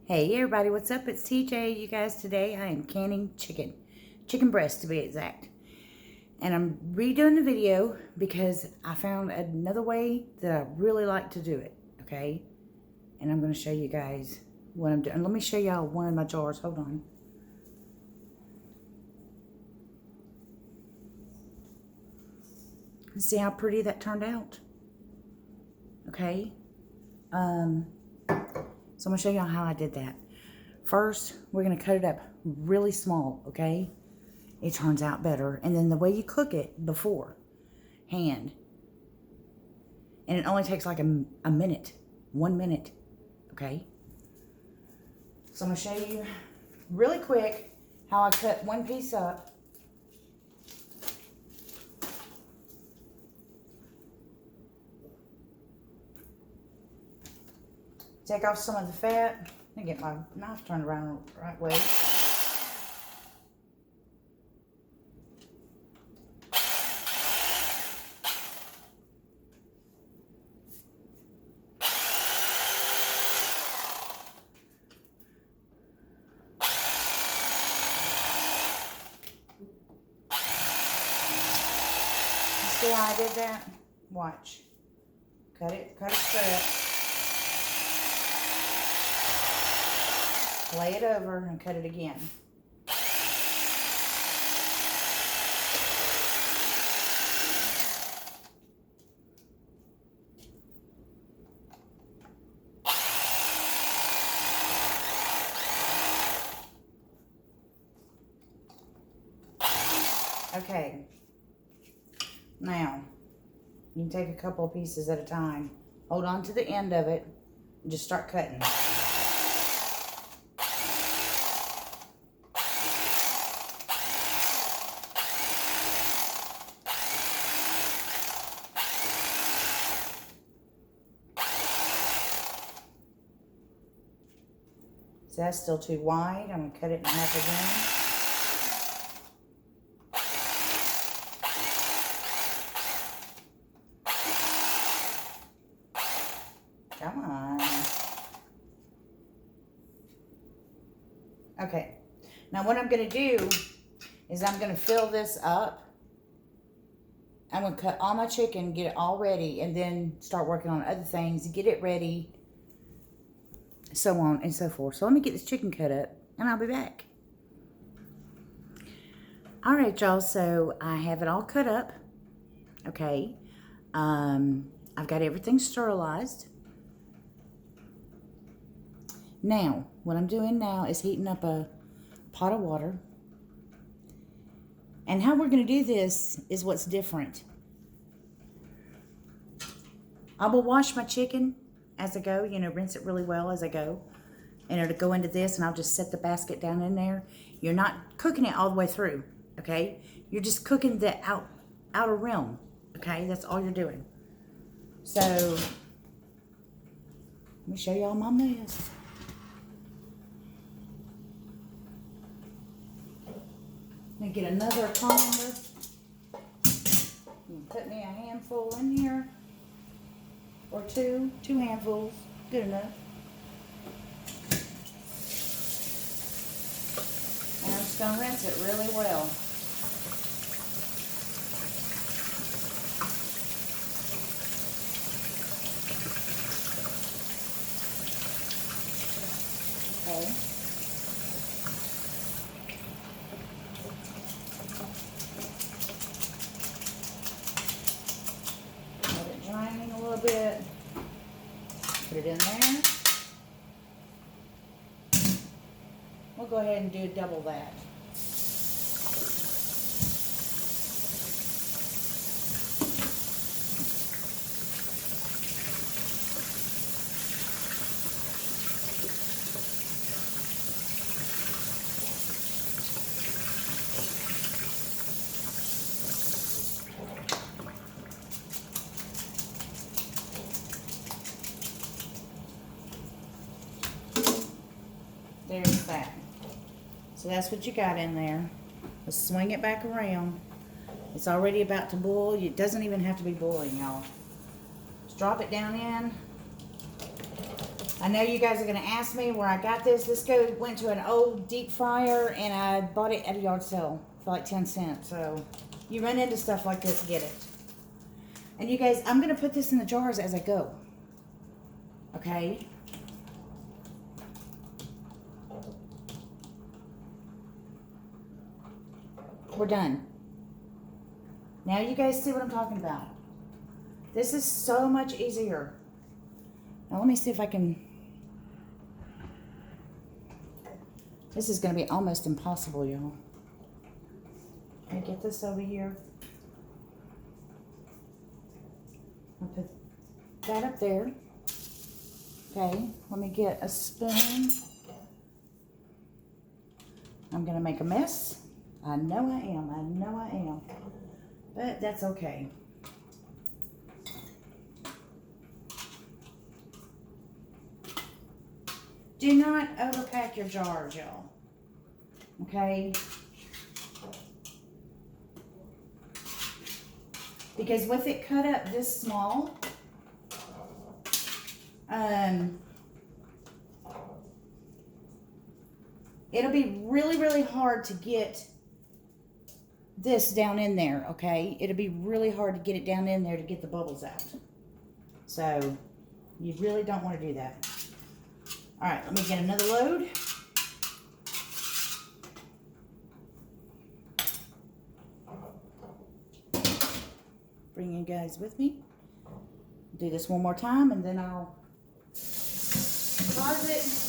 Hey everybody, what's up? It's TJ. You guys, today I am canning chicken breast to be exact. And I'm redoing the video because I found another way that I really like to do it, okay? And I'm going to show you guys what I'm doing. Let me show y'all one of my jars. Hold on. See how pretty that turned out? Okay. So I'm going to show y'all how I did that. First, we're going to cut it up really small, okay? It turns out better. And then the way you cook it beforehand. And it only takes like a minute. 1 minute, okay? So I'm going to show you really quick how I cut one piece up. Take off some of the fat. Let me get my knife turned around the right way. See how I did that? Watch. Cut it straight. Lay it over and cut it again. Okay. Now, you can take a couple of pieces at a time. Hold on to the end of it and just start cutting. So that's still too wide. I'm going to cut it in half again. Come on. Okay. Now what I'm going to do is I'm going to fill this up. I'm going to cut all my chicken, get it all ready, and then start working on other things, get it ready, so on and so forth. So let me get this chicken cut up, and I'll be back. All right, y'all, so I have it all cut up, okay? I've got everything sterilized. Now, what I'm doing now is heating up a pot of water. And how we're going to do this is what's different. I will wash my chicken as I go, rinse it really well as I go. And it'll go into this, and I'll just set the basket down in there. You're not cooking it all the way through, okay? You're just cooking the outer rim, okay? That's all you're doing. So, let me show y'all my mess. Let me get another colander. Put me a handful in here. Or two handfuls, good enough. And I'm just gonna rinse it really well. Okay. Let it drain a little bit. Put it in there. We'll go ahead and do double that. There's that. So that's what you got in there. Let's swing it back around. It's already about to boil. It doesn't even have to be boiling, y'all. Just drop it down in. I know you guys are going to ask me where I got this. This went to an old deep fryer, and I bought it at a yard sale for like 10 cents. So you run into stuff like this, get it. And you guys, I'm going to put this in the jars as I go. Okay? We're done. Now you guys see what I'm talking about. This is so much easier. Now let me see if I can... This is going to be almost impossible, y'all. Can I get this over here? I'll put that up there. Okay, let me get a spoon. I'm going to make a mess. I know I am. I know I am. But that's okay. Do not overpack your jars, y'all. Okay? Because with it cut up this small, it'll be really, really hard to get this down in there, okay? It'll be really hard to get it down in there to get the bubbles out. So, you really don't want to do that. All right, let me get another load. Bring you guys with me. Do this one more time, and then I'll pause it.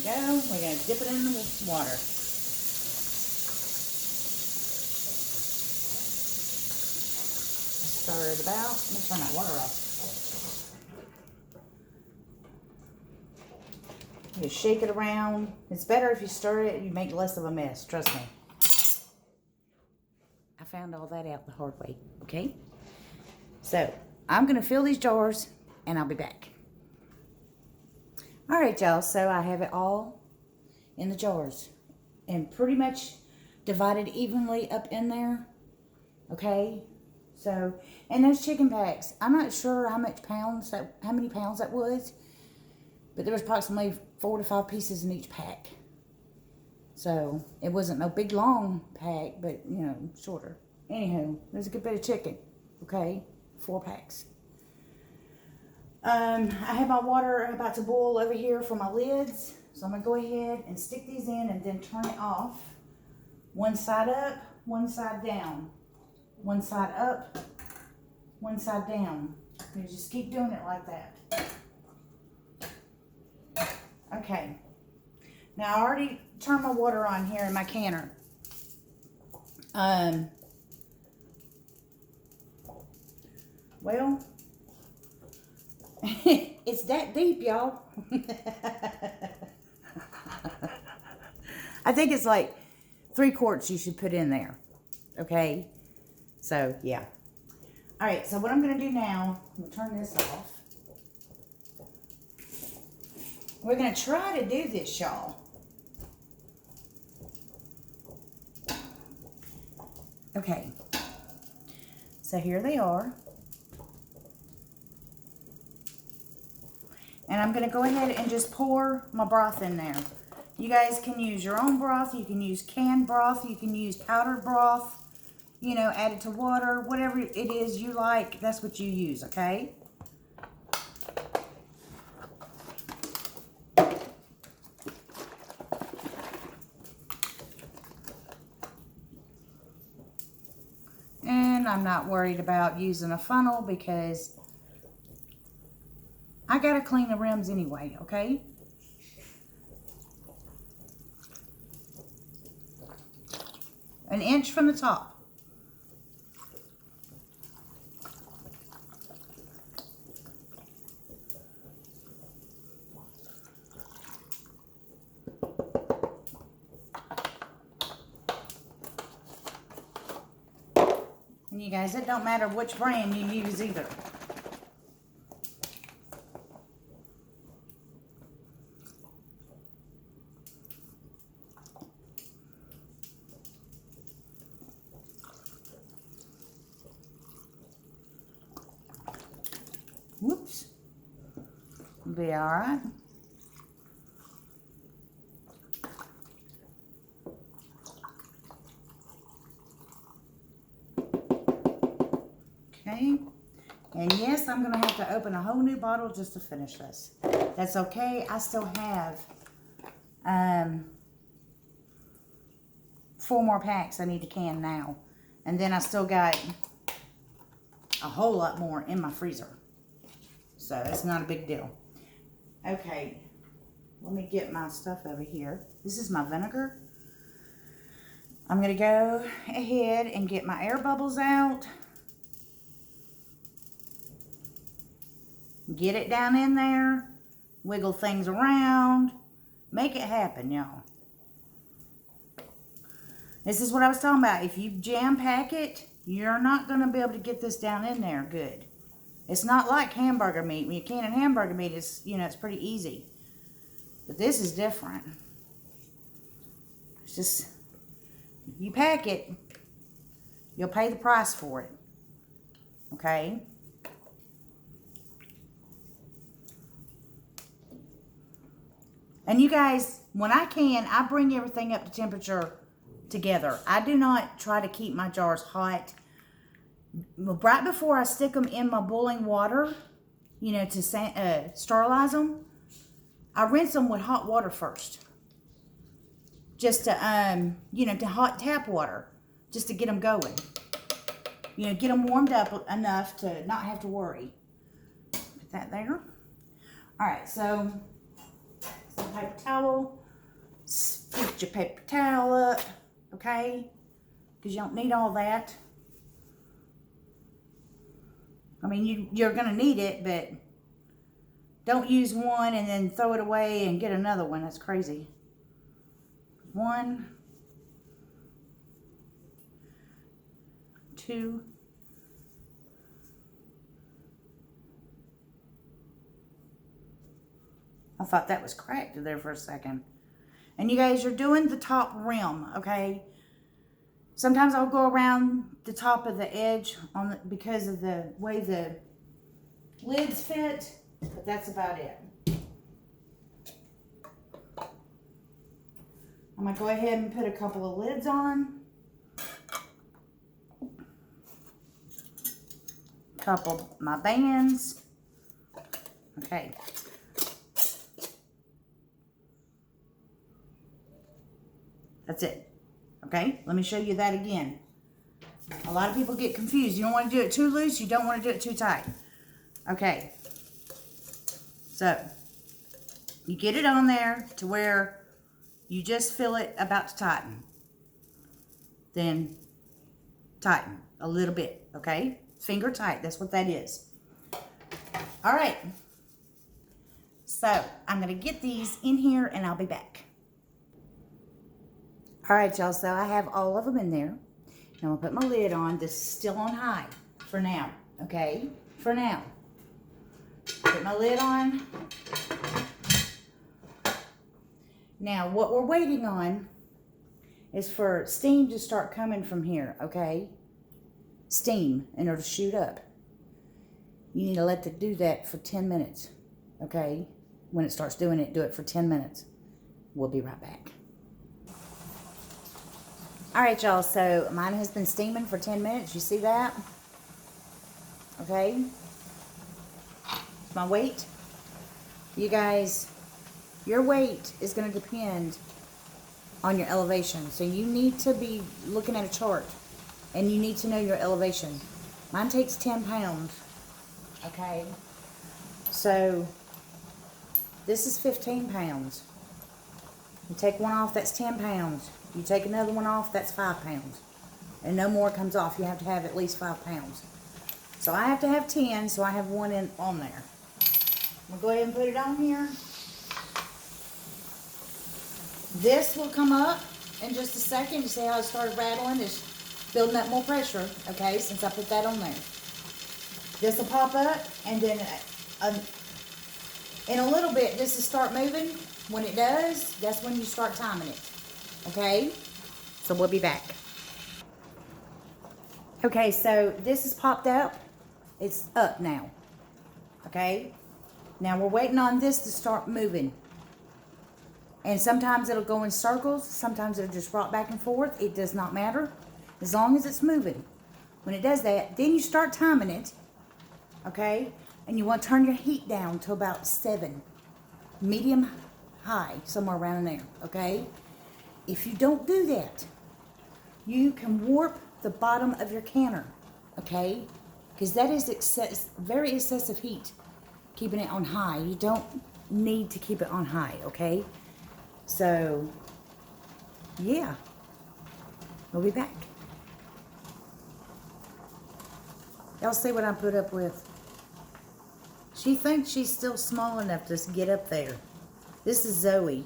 Go. We're going to dip it in the water. Stir it about. Let me turn that water off. You shake it around. It's better if you stir it, you make less of a mess. Trust me. I found all that out the hard way. Okay? So, I'm going to fill these jars, and I'll be back. Alright, y'all, so I have it all in the jars and pretty much divided evenly up in there. Okay, so, and those chicken packs, I'm not sure how many pounds that was, but there was approximately 4 to 5 pieces in each pack. So, it wasn't no big long pack, but, you know, shorter. Anywho, there's a good bit of chicken. Okay, 4 packs. I have my water about to boil over here for my lids. So I'm going to go ahead and stick these in and then turn it off. One side up, one side down. One side up, one side down. You just keep doing it like that. Okay. Now I already turned my water on here in my canner. Well... It's that deep, y'all. I think it's like 3 quarts you should put in there. Okay? So, yeah. Alright, so what I'm going to do now, I'm going to turn this off. We're going to try to do this, y'all. Okay. So here they are. And I'm going to go ahead and just pour my broth in there. You guys can use your own broth. You can use canned broth. You can use powdered broth. You know, add it to water. Whatever it is you like, that's what you use, okay? And I'm not worried about using a funnel because I gotta clean the rims anyway, okay? An inch from the top. And you guys, it don't matter which brand you use either. Whoops. Be all right. Okay. And yes, I'm going to have to open a whole new bottle just to finish this. That's okay. I still have 4 more packs I need to can now. And then I still got a whole lot more in my freezer. So it's not a big deal. Okay. Let me get my stuff over here. This is my vinegar. I'm going to go ahead and get my air bubbles out. Get it down in there. Wiggle things around. Make it happen, y'all. This is what I was talking about. If you jam pack it, you're not going to be able to get this down in there good. It's not like hamburger meat. When you can hamburger meat, it's, you know, it's pretty easy. But this is different. It's just, if you pack it, you'll pay the price for it. Okay? And you guys, when I can, I bring everything up to temperature together. I do not try to keep my jars hot. Right before I stick them in my boiling water, you know, to sterilize them, I rinse them with hot water first. Just to, you know, to hot tap water, just to get them going. You know, get them warmed up enough to not have to worry. Put that there. All right, so some paper towel. Scoop your paper towel up, okay? Because you don't need all that. I mean, you're going to need it, but don't use one and then throw it away and get another one. That's crazy. 1, 2, I thought that was cracked there for a second. And you guys, you're doing the top rim, okay? Sometimes I'll go around the top of the edge because of the way the lids fit, but that's about it. I'm going to go ahead and put a couple of lids on. Couple of my bands. Okay. That's it. Okay, let me show you that again. A lot of people get confused. You don't want to do it too loose. You don't want to do it too tight. Okay. So, you get it on there to where you just feel it about to tighten. Then, tighten a little bit, okay? Finger tight, that's what that is. All right. So, I'm going to get these in here and I'll be back. All right, y'all, so I have all of them in there. Now I'll put my lid on. This is still on high for now, okay? For now. Put my lid on. Now, what we're waiting on is for steam to start coming from here, okay? Steam, in order to shoot up. You need to let it do that for 10 minutes, okay? When it starts doing it, do it for 10 minutes. We'll be right back. All right, y'all, so mine has been steaming for 10 minutes. You see that? Okay. My weight. You guys, your weight is going to depend on your elevation. So you need to be looking at a chart, and you need to know your elevation. Mine takes 10 pounds. Okay. So this is 15 pounds. You take one off, that's 10 pounds. You take another one off, that's 5 pounds. And no more comes off. You have to have at least 5 pounds. So I have to have 10, so I have one on there. I'm going to go ahead and put it on here. This will come up in just a second. You see how it started rattling? It's building up more pressure, okay, since I put that on there. This will pop up, and then in a little bit, this will start moving. When it does, that's when you start timing it, okay? So we'll be back. Okay, so this is popped up. It's up now, okay? Now we're waiting on this to start moving. And sometimes it'll go in circles. Sometimes it'll just rock back and forth. It does not matter, as long as it's moving. When it does that, then you start timing it, okay? And you want to turn your heat down to about 7. Medium high, somewhere around in there, okay? If you don't do that, you can warp the bottom of your canner, okay? Because that is very excessive heat, keeping it on high. You don't need to keep it on high, okay? So, yeah, we'll be back. Y'all see what I put up with? She thinks she's still small enough to get up there. This is Zoe.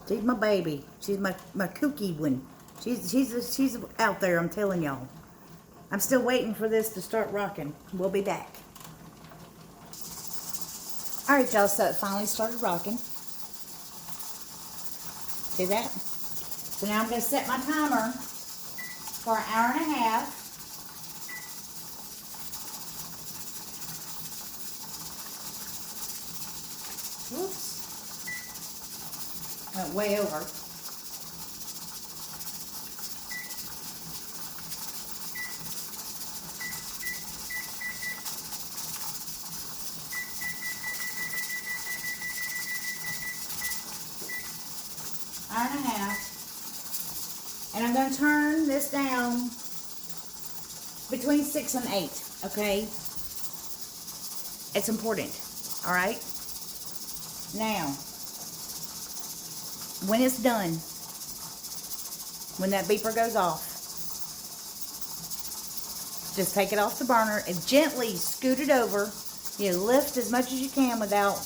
She's my baby. She's my kooky one. She's out there, I'm telling y'all. I'm still waiting for this to start rocking. We'll be back. Alright, y'all, so it finally started rocking. See that? So now I'm going to set my timer for 1.5 hours. Whoops. Went way over. Hour and a half. And I'm going to turn this down between 6 and 8, okay? It's important, all right? Now, when it's done, when that beeper goes off, just take it off the burner and gently scoot it over. You lift as much as you can without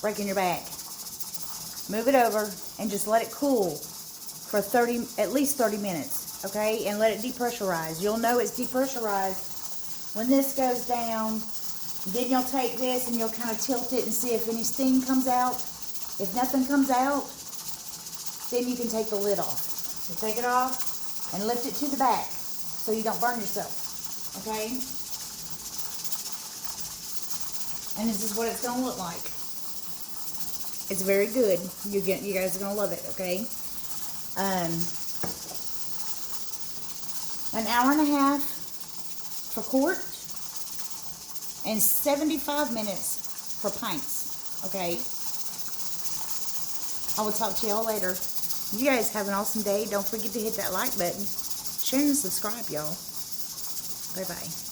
breaking your back. Move it over and just let it cool for at least 30 minutes, okay? And let it depressurize. You'll know it's depressurized when this goes down. Then you'll take this and you'll kind of tilt it and see if any steam comes out. If nothing comes out, then you can take the lid off. So take it off and lift it to the back so you don't burn yourself, okay? And this is what it's going to look like. It's very good. You guys are going to love it, okay? 1.5 hours for quart and 75 minutes for pints, okay? I will talk to y'all later. You guys have an awesome day. Don't forget to hit that like button. Share and subscribe, y'all. Bye-bye.